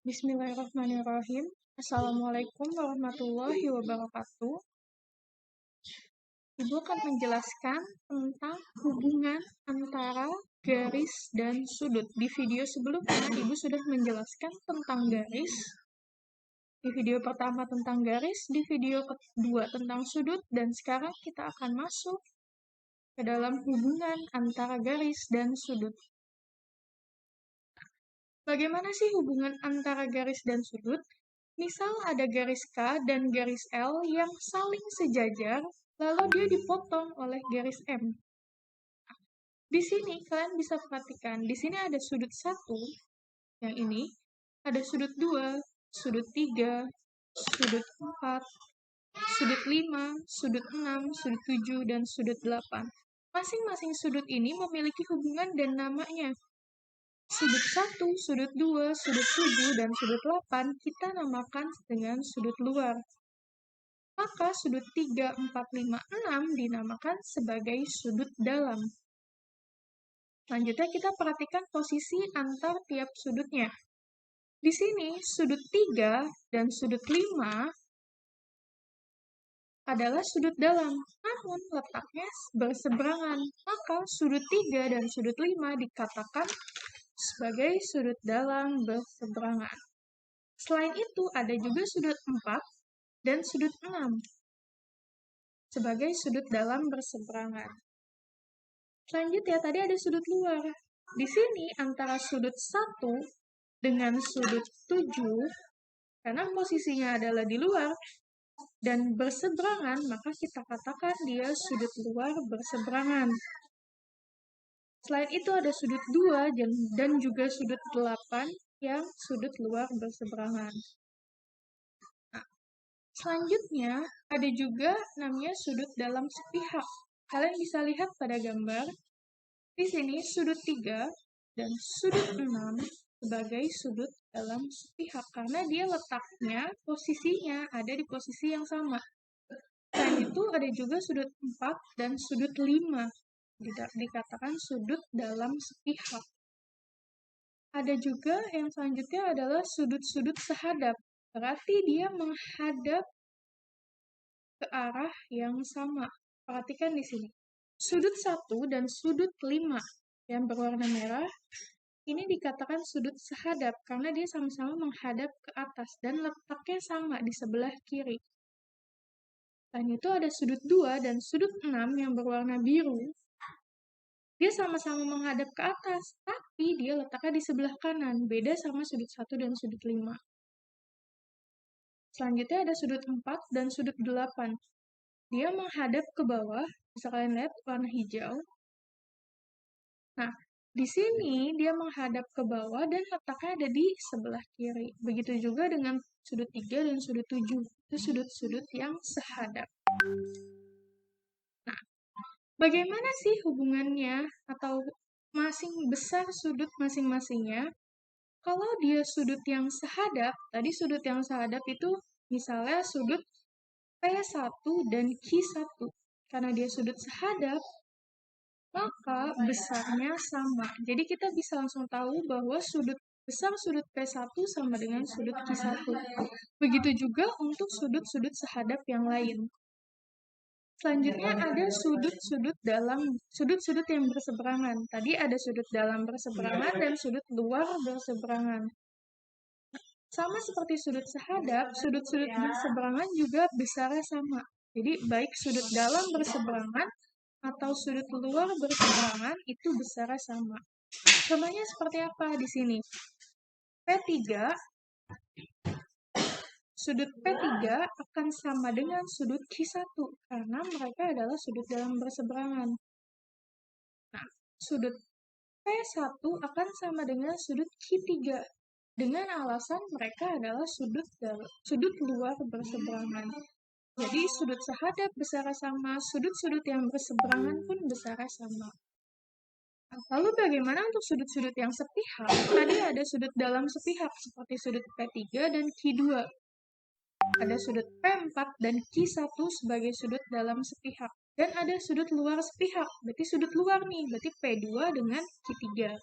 Bismillahirrahmanirrahim. Assalamualaikum warahmatullahi wabarakatuh. Ibu akan menjelaskan tentang hubungan antara garis dan sudut. Di video sebelumnya, Ibu sudah menjelaskan tentang garis. Di video pertama tentang garis, di video kedua tentang sudut, dan sekarang kita akan masuk ke dalam hubungan antara garis dan sudut. Bagaimana sih hubungan antara garis dan sudut? Misal ada garis K dan garis L yang saling sejajar, lalu dia dipotong oleh garis M. Di sini kalian bisa perhatikan, di sini ada sudut 1, yang ini, ada sudut 2, sudut 3, sudut 4, sudut 5, sudut 6, sudut 7, dan sudut 8. Masing-masing sudut ini memiliki hubungan dan namanya. Sudut 1, sudut 2, sudut 7, dan sudut 8 kita namakan dengan sudut luar. Maka sudut 3, 4, 5, 6 dinamakan sebagai sudut dalam. Selanjutnya kita perhatikan posisi antar tiap sudutnya. Di sini sudut 3 dan sudut 5 adalah sudut dalam, namun letaknya berseberangan. Maka sudut 3 dan sudut 5 dikatakan sebagai sudut dalam berseberangan. Selain itu, ada juga sudut 4 dan sudut 6 sebagai sudut dalam berseberangan. Selanjutnya, tadi ada sudut luar. Di sini, antara sudut 1 dengan sudut 7, karena posisinya adalah di luar dan berseberangan, maka kita katakan dia sudut luar berseberangan. Selain itu ada sudut 2 dan juga sudut 8 yang sudut luar berseberangan. Nah, selanjutnya ada juga namanya sudut dalam sepihak. Kalian bisa lihat pada gambar. Di sini sudut 3 dan sudut 6 sebagai sudut dalam sepihak karena dia letaknya, posisinya ada di posisi yang sama. Selain itu ada juga sudut 4 dan sudut 5. Dikatakan sudut dalam sepihak. Ada juga yang selanjutnya adalah sudut-sudut sehadap. Berarti dia menghadap ke arah yang sama. Perhatikan di sini. Sudut 1 dan sudut 5 yang berwarna merah, ini dikatakan sudut sehadap karena dia sama-sama menghadap ke atas dan letaknya sama di sebelah kiri. Selain itu ada sudut 2 dan sudut 6 yang berwarna biru. Dia sama-sama menghadap ke atas, tapi dia letaknya di sebelah kanan, beda sama sudut 1 dan sudut 5. Selanjutnya ada sudut 4 dan sudut 8. Dia menghadap ke bawah, bisa kalian lihat warna hijau. Nah, di sini dia menghadap ke bawah dan letaknya ada di sebelah kiri. Begitu juga dengan sudut 3 dan sudut 7. Itu sudut-sudut yang sehadap. Nah, bagaimana sih hubungannya atau besar sudut masing-masingnya? Kalau dia sudut yang sehadap, tadi sudut yang sehadap itu misalnya sudut P1 dan Q1. Karena dia sudut sehadap, maka besarnya sama. Jadi kita bisa langsung tahu bahwa besar sudut P1 sama dengan sudut Q1. Begitu juga untuk sudut-sudut sehadap yang lain. Selanjutnya ada sudut-sudut yang berseberangan. Tadi ada sudut dalam berseberangan dan sudut luar berseberangan. Sama seperti sudut sehadap, sudut-sudut berseberangan juga besarnya sama. Jadi baik sudut dalam berseberangan atau sudut luar berseberangan itu besarnya sama. Contohnya seperti apa di sini? P3 Sudut P3 akan sama dengan sudut Q1 karena mereka adalah sudut dalam berseberangan. Nah, sudut P1 akan sama dengan sudut Q3 dengan alasan mereka adalah sudut luar berseberangan. Jadi sudut sehadap besarnya sama, sudut-sudut yang berseberangan pun besarnya sama. Lalu bagaimana untuk sudut-sudut yang sepihak? Tadi ada sudut dalam sepihak seperti sudut P3 dan Q2. Ada sudut P4 dan Q1 sebagai sudut dalam sepihak. Dan ada sudut luar sepihak, berarti sudut luar nih, berarti P2 dengan Q3.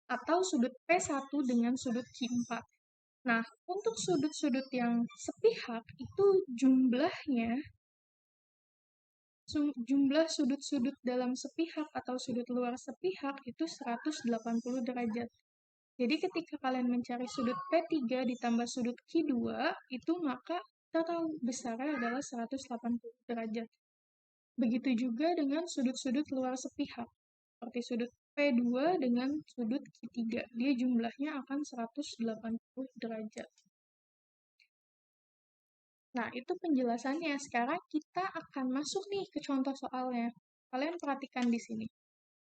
atau sudut P1 dengan sudut Q4. Nah, untuk sudut-sudut yang sepihak itu jumlah sudut-sudut dalam sepihak atau sudut luar sepihak itu 180 derajat. Jadi ketika kalian mencari sudut P3 ditambah sudut Q2, itu maka kita tahu besarnya adalah 180 derajat. Begitu juga dengan sudut-sudut luar sepihak, seperti sudut P2 dengan sudut Q3. Dia jumlahnya akan 180 derajat. Nah, itu penjelasannya. Sekarang kita akan masuk nih ke contoh soalnya. Kalian perhatikan di sini.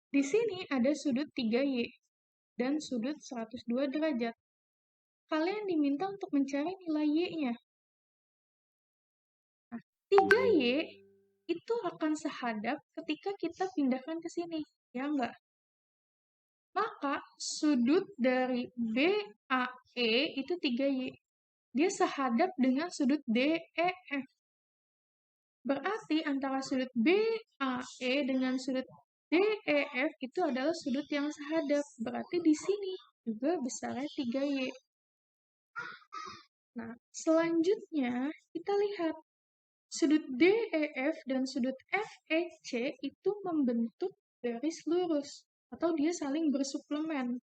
Di sini ada sudut 3Y dan sudut 102 derajat. Kalian diminta untuk mencari nilai Y-nya. Nah, 3Y itu akan sehadap ketika kita pindahkan ke sini, ya enggak? Maka sudut dari BAE itu 3Y. Dia sehadap dengan sudut DEF. Berarti antara sudut BAE dengan sudut DEF itu adalah sudut yang sehadap. Berarti di sini juga besarnya 3Y. Nah, selanjutnya kita lihat sudut DEF dan sudut FEC itu membentuk garis lurus atau dia saling bersuplemen.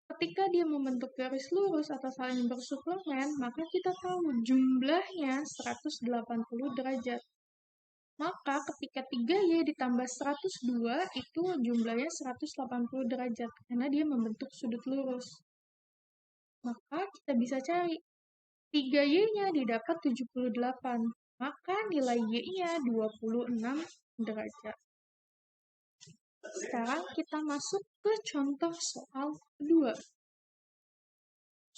Ketika dia membentuk garis lurus atau saling bersuplemen, maka kita tahu jumlahnya 180 derajat. Maka ketika 3Y ditambah 102 itu jumlahnya 180 derajat karena dia membentuk sudut lurus. Maka kita bisa cari 3Y-nya didapat 78, maka nilai Y-nya 26 derajat. Sekarang kita masuk ke contoh soal kedua.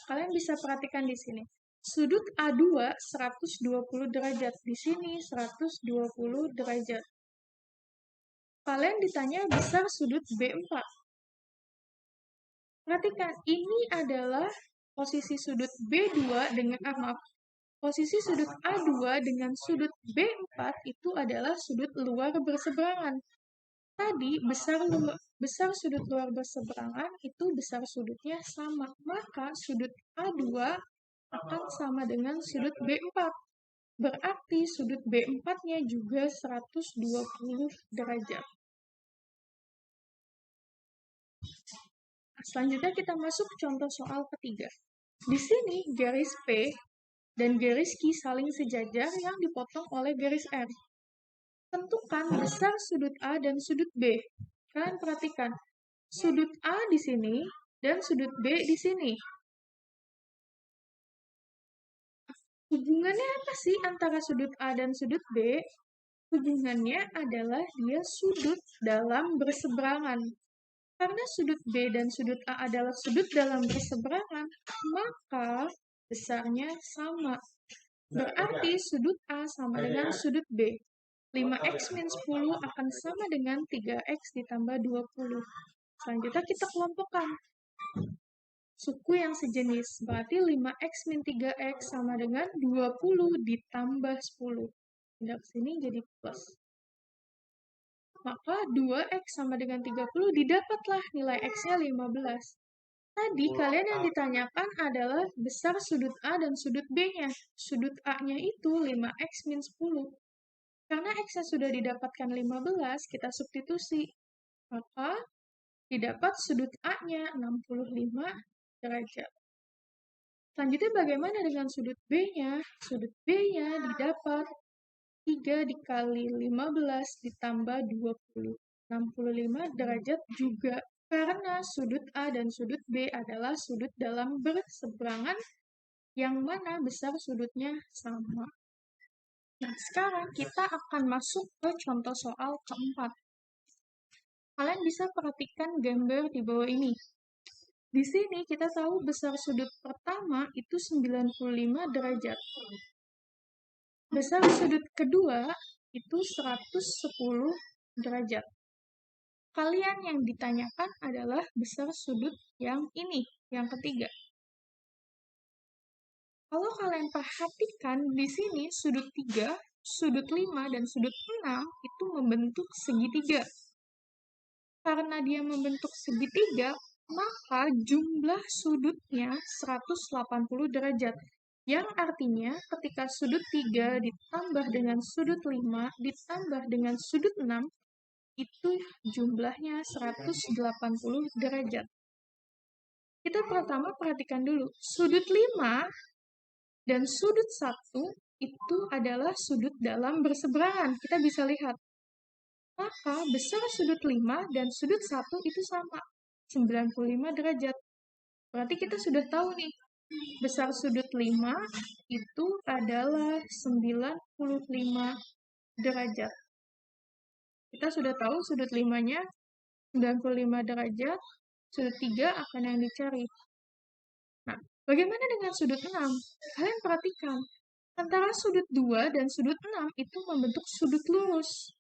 Kalian bisa perhatikan di sini. Sudut A2 120 derajat. Di sini 120 derajat. Kalian ditanya besar sudut B4. Perhatikan, ini adalah posisi sudut B2 dengan posisi sudut A2 dengan sudut B4 itu adalah sudut luar berseberangan. Tadi besar sudut luar berseberangan itu besar sudutnya sama, maka sudut A2 akan sama dengan sudut B4. Berarti sudut B4-nya juga 120 derajat. Selanjutnya kita masuk contoh soal ketiga. Di sini garis P dan garis Q saling sejajar yang dipotong oleh garis R. Tentukan besar sudut A dan sudut B. Kalian perhatikan, sudut A di sini dan sudut B di sini. Hubungannya apa sih antara sudut A dan sudut B? Hubungannya adalah dia sudut dalam berseberangan. Karena sudut B dan sudut A adalah sudut dalam berseberangan, maka besarnya sama. Berarti sudut A sama dengan sudut B. 5x min 10 akan sama dengan 3x ditambah 20. Selanjutnya kita kelompokkan. Suku yang sejenis, berarti 5x min 3x sama dengan 20 ditambah 10. Pindah ke sini jadi plus. Maka 2x sama dengan 30, didapatlah nilai x-nya 15. Tadi kalian yang ditanyakan adalah besar sudut A dan sudut B-nya. Sudut A-nya itu 5x min 10. Karena x-nya sudah didapatkan 15, kita substitusi. Maka didapat sudut A-nya 65 derajat. Selanjutnya bagaimana dengan sudut B-nya? Sudut B-nya didapat 3 dikali 15 ditambah 20. 65 derajat juga. Karena sudut A dan sudut B adalah sudut dalam berseberangan yang mana besar sudutnya sama. Nah, sekarang kita akan masuk ke contoh soal keempat. Kalian bisa perhatikan gambar di bawah ini. Di sini kita tahu besar sudut pertama itu 95 derajat. Besar sudut kedua itu 110 derajat. Kalian yang ditanyakan adalah besar sudut yang ini, yang ketiga. Kalau kalian perhatikan di sini sudut 3, sudut 5, dan sudut 6 itu membentuk segitiga. Karena dia membentuk segitiga, maka jumlah sudutnya 180 derajat. Yang artinya ketika sudut 3 ditambah dengan sudut 5 ditambah dengan sudut 6, itu jumlahnya 180 derajat. Kita pertama perhatikan dulu, sudut 5 dan sudut 1 itu adalah sudut dalam berseberangan. Kita bisa lihat. Maka besar sudut 5 dan sudut 1 itu sama, 95 derajat. Berarti kita sudah tahu nih, besar sudut 5 itu adalah 95 derajat. Kita sudah tahu sudut 5-nya 95 derajat, sudut 3 akan yang dicari. Nah, bagaimana dengan sudut 6? Kalian perhatikan, antara sudut 2 dan sudut 6 itu membentuk sudut lurus.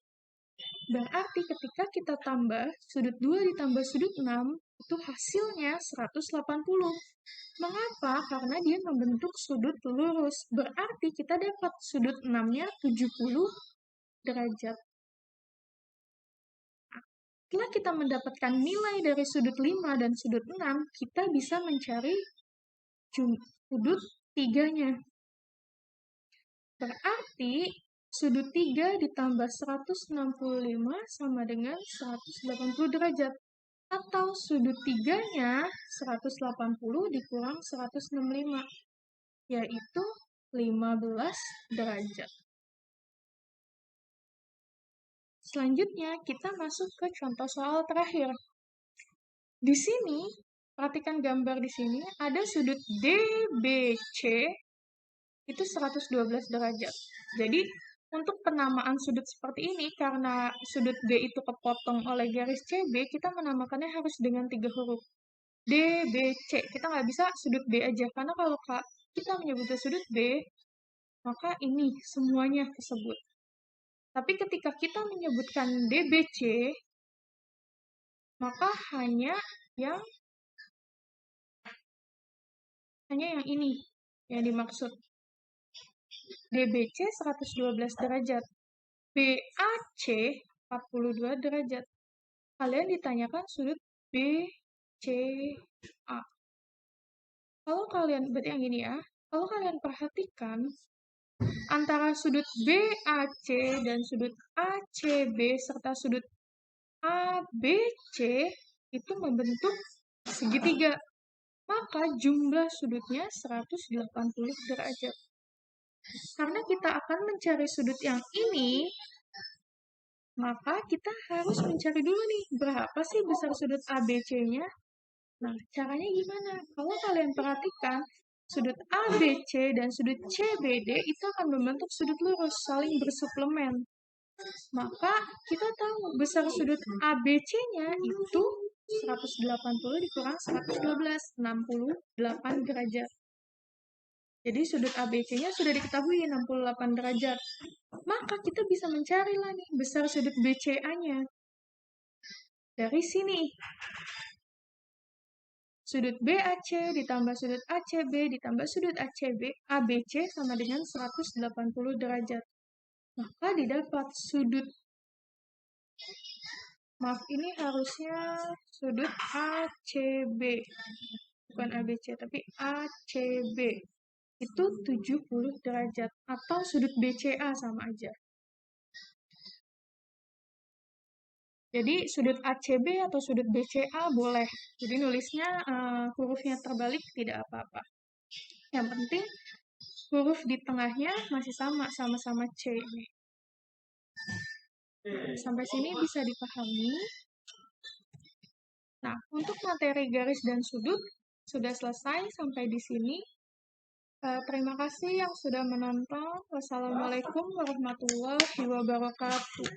Berarti ketika kita tambah, sudut 2 ditambah sudut 6, itu hasilnya 180. Mengapa? Karena dia membentuk sudut lurus. Berarti kita dapat sudut 6-nya 70 derajat. Setelah kita mendapatkan nilai dari sudut 5 dan sudut 6, kita bisa mencari sudut 3-nya. Berarti sudut 3 ditambah 165 sama dengan 180 derajat. Atau sudut 3-nya 180 dikurang 165, yaitu 15 derajat. Selanjutnya, kita masuk ke contoh soal terakhir. Di sini, perhatikan gambar di sini, ada sudut DBC, itu 112 derajat. Jadi, untuk penamaan sudut seperti ini, karena sudut B itu kepotong oleh garis CB, kita menamakannya harus dengan 3 huruf. DBC. Kita nggak bisa sudut B aja, karena kalau kita menyebutnya sudut B, maka ini semuanya tersebut. Tapi ketika kita menyebutkan DBC, maka hanya yang ini yang dimaksud. DBC 112 derajat. BAC 42 derajat. Kalian ditanyakan sudut BCA. Kalau kalian, berarti yang ini ya, kalau kalian perhatikan, antara sudut BAC dan sudut ACB serta sudut ABC itu membentuk segitiga. Maka jumlah sudutnya 180 derajat. Karena kita akan mencari sudut yang ini, maka kita harus mencari dulu nih, berapa sih besar sudut ABC-nya? Nah, caranya gimana? Kalau kalian perhatikan, sudut ABC dan sudut CBD itu akan membentuk sudut lurus, saling bersuplemen. Maka kita tahu besar sudut ABC-nya itu 180 dikurang 112, 68 derajat. Jadi sudut ABC-nya sudah diketahui 68 derajat. Maka kita bisa mencari lah nih besar sudut BCA-nya. Dari sini. Sudut BAC ditambah sudut ACB ditambah sudut ABC sama dengan 180 derajat. Maka didapat sudut, maaf ini harusnya sudut ACB, bukan ABC, tapi ACB. Itu 70 derajat, atau sudut BCA sama aja. Jadi sudut ACB atau sudut BCA boleh. Jadi nulisnya hurufnya terbalik tidak apa-apa. Yang penting huruf di tengahnya masih sama-sama C. Sampai sini bisa dipahami. Nah, untuk materi garis dan sudut sudah selesai sampai di sini. Terima kasih yang sudah menonton. Wassalamualaikum warahmatullahi wabarakatuh.